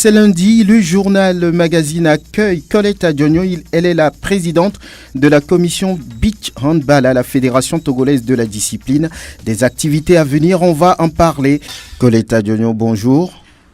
C'est lundi, le journal Le Magazine accueille Colette Adjonyo. Elle est la présidente de la commission Beach Handball à la Fédération togolaise de la discipline. Des activités à venir, on va en parler. Colette Adjonyo, bonjour.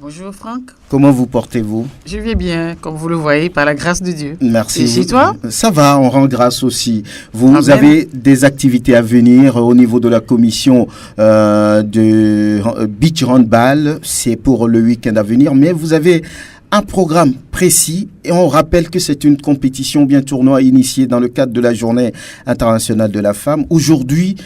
Bonjour Franck. Comment vous portez-vous? Je vais bien, comme vous le voyez, par la grâce de Dieu. Merci. Et chez toi? Ça va, on rend grâce aussi. Vous Amen. avez des activités à venir au niveau de la commission de Beach Handball. C'est pour le week-end à venir, mais vous avez un programme précis et on rappelle que c'est une compétition bien tournoi initiée dans le cadre de la Journée internationale de la femme. Aujourd'hui,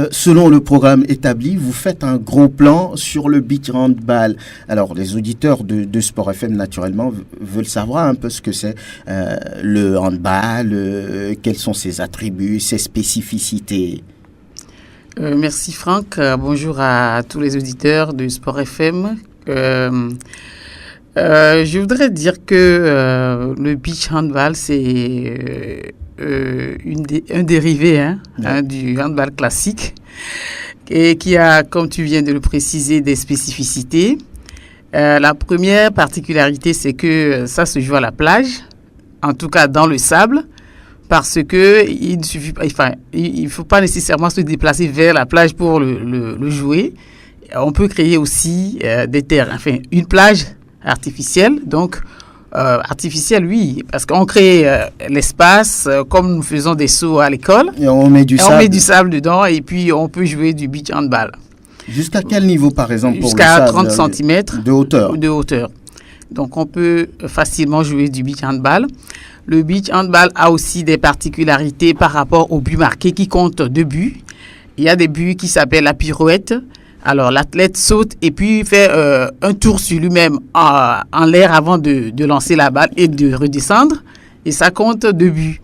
selon le programme établi, vous faites un gros plan sur le beach handball. Alors, les auditeurs de Sport FM, naturellement, veulent savoir un peu ce que c'est le handball, quels sont ses attributs, ses spécificités. Merci Franck. Bonjour à tous les auditeurs de Sport FM. Je voudrais dire que le beach handball, c'est un dérivé du handball classique et qui a, comme tu viens de le préciser, des spécificités. La première particularité, c'est que ça se joue à la plage, en tout cas dans le sable, parce que il ne suffit pas, il faut pas nécessairement se déplacer vers la plage pour le jouer. On peut créer aussi des terrains, une plage artificielle, donc artificielle, oui, parce qu'on crée l'espace comme nous faisons des sauts à l'école. Et on met du sable dedans et puis on peut jouer du beach handball. Jusqu'à quel niveau, par exemple, pour jusqu'à le sable, 30 cm de hauteur. Donc on peut facilement jouer du beach handball. Le beach handball a aussi des particularités par rapport au but marqué qui compte 2 buts. Il y a des buts qui s'appellent la pirouette. Alors, l'athlète saute et puis fait un tour sur lui-même en l'air avant de lancer la balle et de redescendre. Et ça compte 2 buts.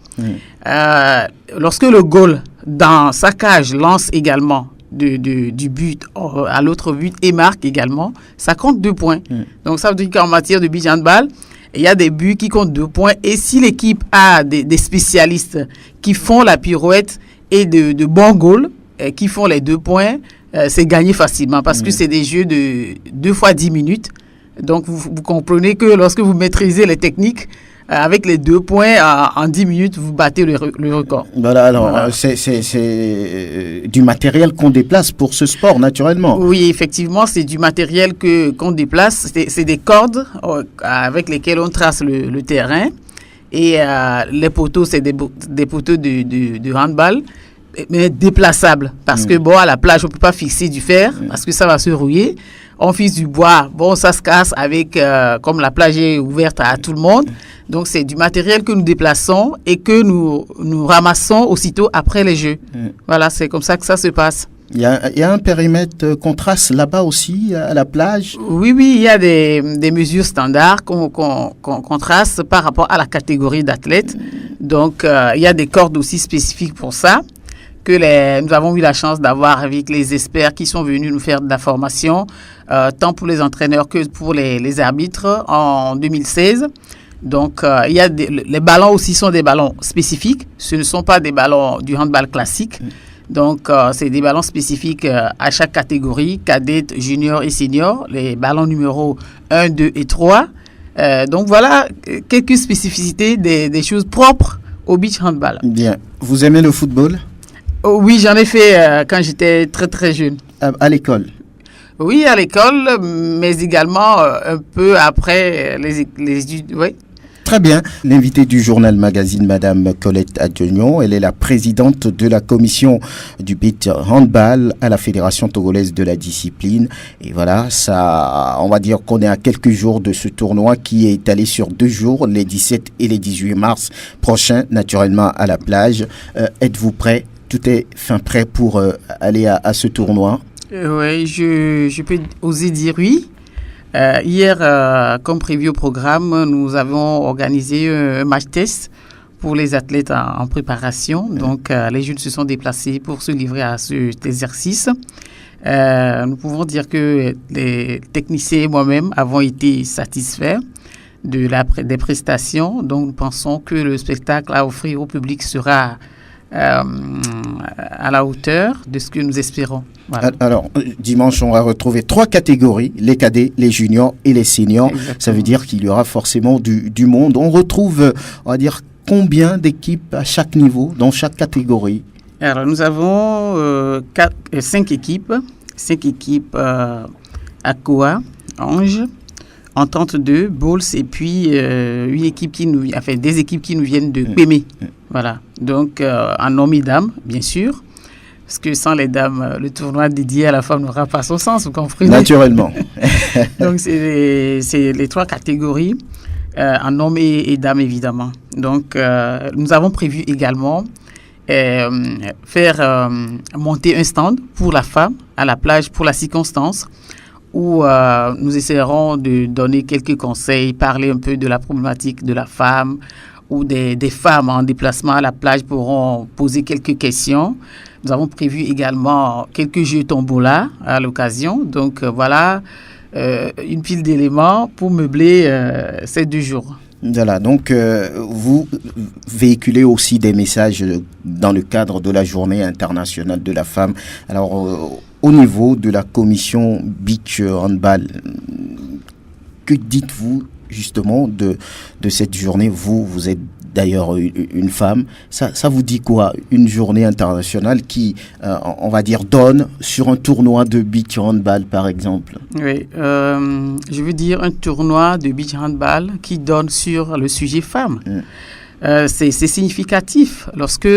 Lorsque le goal dans sa cage lance également du but à l'autre but et marque également, ça compte 2 points. Donc, ça veut dire qu'en matière de beach handball, il y a des buts qui comptent 2 points. Et si l'équipe a des spécialistes qui font la pirouette et de bons goals, qui font les 2 points, c'est gagné facilement parce que c'est des jeux de 2 fois 10 minutes. Donc, vous comprenez que lorsque vous maîtrisez les techniques, avec les 2 points, en 10 minutes, vous battez le record. Voilà, alors c'est du matériel qu'on déplace pour ce sport, naturellement. Oui, effectivement, c'est du matériel qu'on déplace. C'est des cordes avec lesquelles on trace le terrain. Et les poteaux, c'est des poteaux de handball, mais déplaçable parce que à la plage on peut pas fixer du fer parce que ça va se rouiller. On fixe du bois, ça se casse avec comme la plage est ouverte à tout le monde, donc c'est du matériel que nous déplaçons et que nous ramassons aussitôt après les jeux. Voilà, c'est comme ça que ça se passe. Il y a un périmètre qu'on trace là-bas aussi à la plage. Oui, il y a des mesures standards qu'on trace par rapport à la catégorie d'athlètes. Donc il y a des cordes aussi spécifiques pour ça que nous avons eu la chance d'avoir avec les experts qui sont venus nous faire de la formation, tant pour les entraîneurs que pour les arbitres en 2016. Donc, il y a les ballons aussi sont des ballons spécifiques. Ce ne sont pas des ballons du handball classique. Donc, c'est des ballons spécifiques à chaque catégorie, cadette, junior et senior, les ballons numéro 1, 2 et 3. Donc, voilà quelques spécificités des choses propres au beach handball. Bien. Vous aimez le football? Oh, oui, j'en ai fait quand j'étais très, très jeune. À l'école? Oui, à l'école, mais également un peu après les études, oui. Très bien. L'invitée du journal Magazine, Madame Colette Adjonyo, elle est la présidente de la commission du beach handball à la Fédération togolaise de la discipline. Et voilà, ça, on va dire qu'on est à quelques jours de ce tournoi qui est étalé sur 2 jours, les 17 et les 18 mars prochains, naturellement à la plage. Êtes-vous prêts? Tout est prêt pour aller à ce tournoi? Oui, je peux oser dire oui. Hier, comme prévu au programme, nous avons organisé un match test pour les athlètes en préparation. Donc, les jeunes se sont déplacés pour se livrer à cet exercice. Nous pouvons dire que les techniciens et moi-même avons été satisfaits des prestations. Donc, nous pensons que le spectacle à offrir au public sera à la hauteur de ce que nous espérons. Voilà. Alors, dimanche, on va retrouver 3 catégories, les cadets, les juniors et les seniors. Exactement. Ça veut dire qu'il y aura forcément du monde. On retrouve, on va dire, combien d'équipes à chaque niveau, dans chaque catégorie? Alors, nous avons 5 équipes. 5 équipes Aqua, Ange, Entente 2, Bulls et puis des équipes qui nous viennent de Pémé. Voilà. Donc, en hommes et dames, bien sûr. Parce que sans les dames, le tournoi dédié à la femme n'aura pas son sens, vous comprenez? Naturellement. Donc, c'est les 3 catégories, en hommes et dames, évidemment. Donc, nous avons prévu également faire monter un stand pour la femme à la plage pour la circonstance, où nous essaierons de donner quelques conseils, parler un peu de la problématique de la femme, où des femmes en déplacement à la plage pourront poser quelques questions. Nous avons prévu également quelques jeux tombola à l'occasion. Donc voilà, une pile d'éléments pour meubler ces 2 jours. Voilà, donc vous véhiculez aussi des messages dans le cadre de la Journée internationale de la femme. Alors, au niveau de la commission Beach Handball, que dites-vous justement de cette journée? Vous êtes d'ailleurs une femme. Ça vous dit quoi? Une journée internationale qui, on va dire, donne sur un tournoi de beach handball, par exemple? Oui, je veux dire un tournoi de beach handball qui donne sur le sujet femme. C'est significatif lorsque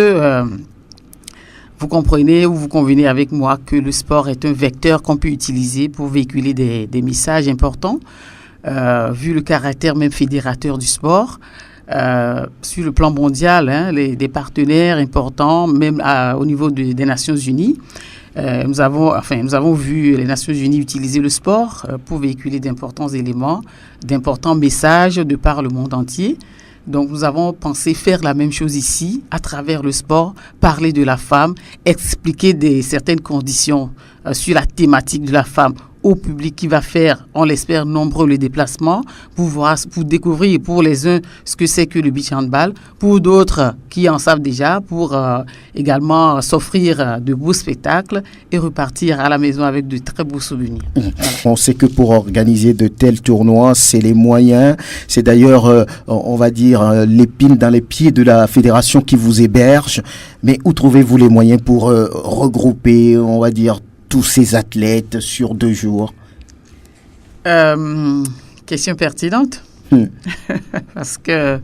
vous comprenez ou vous convenez avec moi que le sport est un vecteur qu'on peut utiliser pour véhiculer des messages importants, vu le caractère même fédérateur du sport. Sur le plan mondial, des partenaires importants, même au niveau des Nations Unies. Nous avons vu les Nations Unies utiliser le sport pour véhiculer d'importants éléments, d'importants messages de par le monde entier. Donc, nous avons pensé faire la même chose ici, à travers le sport, parler de la femme, expliquer certaines conditions sur la thématique de la femme au public qui va faire, on l'espère, nombreux les déplacements pour découvrir pour les uns ce que c'est que le beach handball, pour d'autres qui en savent déjà, pour également s'offrir de beaux spectacles et repartir à la maison avec de très beaux souvenirs. Voilà. On sait que pour organiser de tels tournois, c'est les moyens. C'est d'ailleurs, on va dire, l'épine dans les pieds de la fédération qui vous héberge. Mais où trouvez-vous les moyens pour regrouper, on va dire, tous ces athlètes sur 2 jours? Question pertinente. Parce que,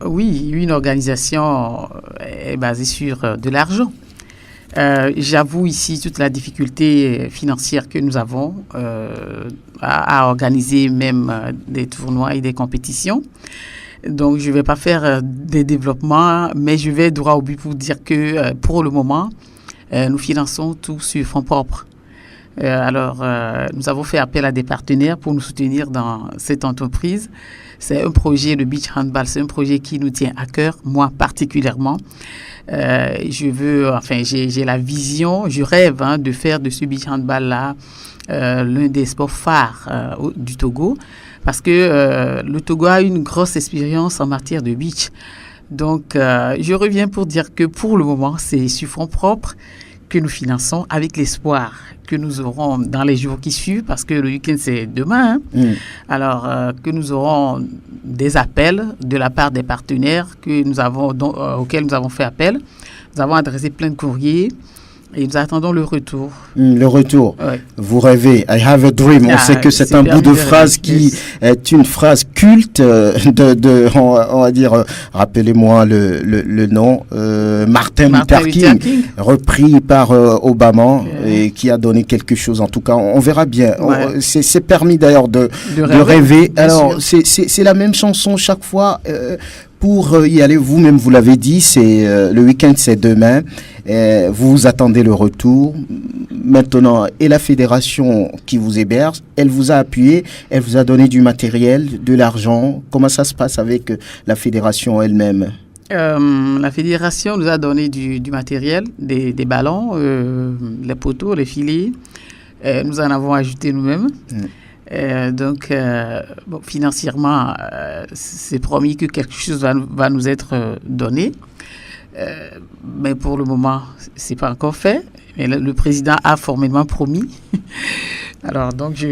oui, une organisation est basée sur de l'argent. J'avoue ici toute la difficulté financière que nous avons à organiser même des tournois et des compétitions. Donc, je ne vais pas faire des développements, mais je vais droit au but pour dire que pour le moment, nous finançons tout sur fonds propres. Nous avons fait appel à des partenaires pour nous soutenir dans cette entreprise. C'est un projet, le beach handball, c'est un projet qui nous tient à cœur, moi particulièrement. J'ai la vision, je rêve de faire de ce beach handball-là l'un des sports phares du Togo, parce que le Togo a une grosse expérience en matière de beach. Donc, je reviens pour dire que pour le moment, c'est sur fonds propres que nous finançons avec l'espoir que nous aurons dans les jours qui suivent, parce que le week-end, c'est demain. Alors, que nous aurons des appels de la part des partenaires auxquels nous avons fait appel. Nous avons adressé plein de courriers. Et nous attendons le retour. Le retour. Ouais. Vous rêvez. I have a dream. On sait que c'est un bout de phrase qui est une phrase culte on va dire, rappelez-moi le nom, Martin Luther King, repris par Obama et qui a donné quelque chose. En tout cas, on verra bien. Ouais. C'est permis d'ailleurs de rêver. Alors, c'est la même chanson chaque fois. Pour y aller, vous-même, vous l'avez dit, le week-end, c'est demain. Vous attendez le retour. Maintenant, et la fédération qui vous héberge, elle vous a appuyé, elle vous a donné du matériel, de l'argent. Comment ça se passe avec la fédération elle-même? La fédération nous a donné du matériel, des ballons, les poteaux, les filets. Nous en avons ajouté nous-mêmes. Financièrement, c'est promis que quelque chose va nous être donné. Mais pour le moment, c'est pas encore fait. Mais le président a formellement promis. Alors, donc,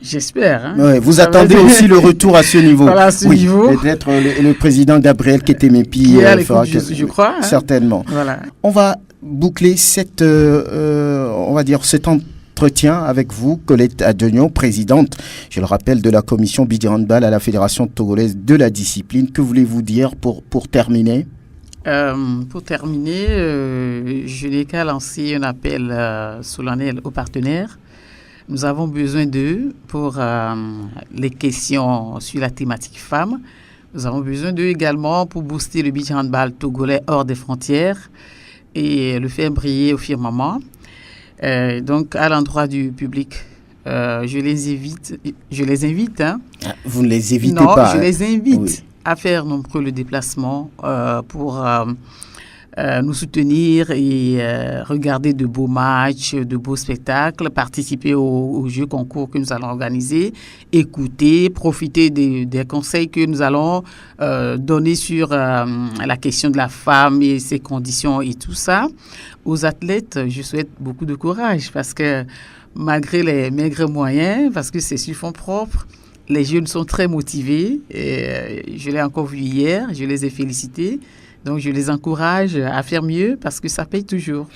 j'espère. Hein, ouais, vous attendez aussi le retour à ce niveau. Voilà, à ce niveau. Peut-être le président Gabriel Ketemepi qui est à l'écoute, je crois. Hein. Certainement. Voilà. On va boucler on va dire cet entretien avec vous, Colette Adenion, présidente, je le rappelle, de la commission beach handball à la Fédération togolaise de la discipline. Que voulez-vous dire pour terminer? Pour terminer, je n'ai qu'à lancer un appel solennel aux partenaires. Nous avons besoin d'eux pour les questions sur la thématique femmes. Nous avons besoin d'eux également pour booster le beach handball togolais hors des frontières et le faire briller au firmament. Donc, à l'endroit du public, je les invite. Hein. Vous ne les évitez non, pas. Je les invite à faire nombreux le déplacement pour nous soutenir et regarder de beaux matchs, de beaux spectacles, participer aux jeux concours que nous allons organiser, écouter, profiter des conseils que nous allons donner sur la question de la femme et ses conditions et tout ça. Aux athlètes, je souhaite beaucoup de courage parce que malgré les maigres moyens, parce que c'est sur fonds propres, les jeunes sont très motivés. Et je l'ai encore vu hier, je les ai félicités. Donc, je les encourage à faire mieux parce que ça paye toujours.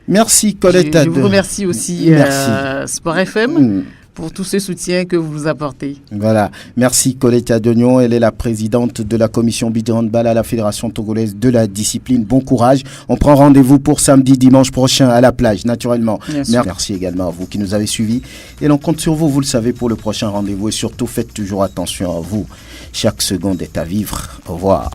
Merci, Colette. Je vous remercie aussi, Sport FM, pour tout ce soutien que vous nous apportez. Voilà. Merci, Colette Adenion. Elle est la présidente de la commission beach handball à la Fédération togolaise de la discipline. Bon courage. On prend rendez-vous pour samedi, dimanche prochain à la plage, naturellement. Merci également à vous qui nous avez suivis. Et l'on compte sur vous, vous le savez, pour le prochain rendez-vous. Et surtout, faites toujours attention à vous. Chaque seconde est à vivre. Au revoir.